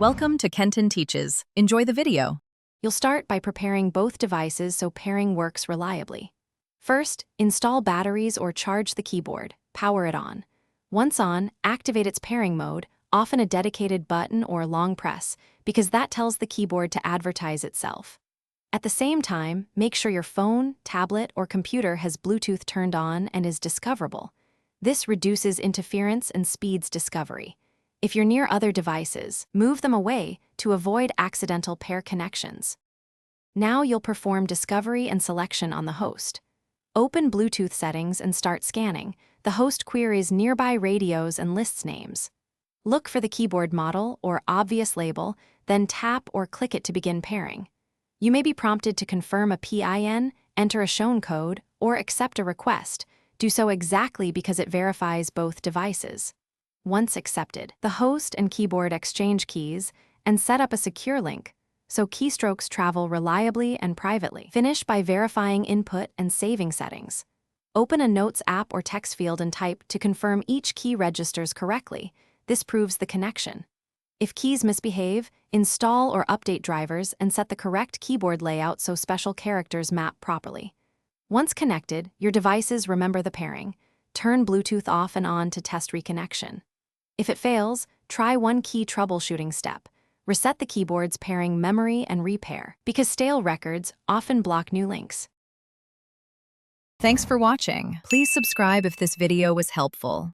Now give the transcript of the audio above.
Welcome to Kenton Teaches. Enjoy the video. You'll start by preparing both devices so pairing works reliably. First, install batteries or charge the keyboard. Power it on. Once on, activate its pairing mode, often a dedicated button or long press, because that tells the keyboard to advertise itself. At the same time, make sure your phone, tablet, or computer has Bluetooth turned on and is discoverable. This reduces interference and speeds discovery. If you're near other devices, move them away to avoid accidental pair connections. Now you'll perform discovery and selection on the host. Open Bluetooth settings and start scanning. The host queries nearby radios and lists names. Look for the keyboard model or obvious label, then tap or click it to begin pairing. You may be prompted to confirm a PIN, enter a shown code, or accept a request. Do so exactly because it verifies both devices. Once accepted, the host and keyboard exchange keys and set up a secure link so keystrokes travel reliably and privately. Finish by verifying input and saving settings. Open a Notes app or text field and type to confirm each key registers correctly. This proves the connection. If keys misbehave, install or update drivers and set the correct keyboard layout so special characters map properly. Once connected, your devices remember the pairing. Turn Bluetooth off and on to test reconnection. If it fails, try one key troubleshooting step. Reset the keyboard's pairing memory and repair, because stale records often block new links. Thanks for watching. Please subscribe if this video was helpful.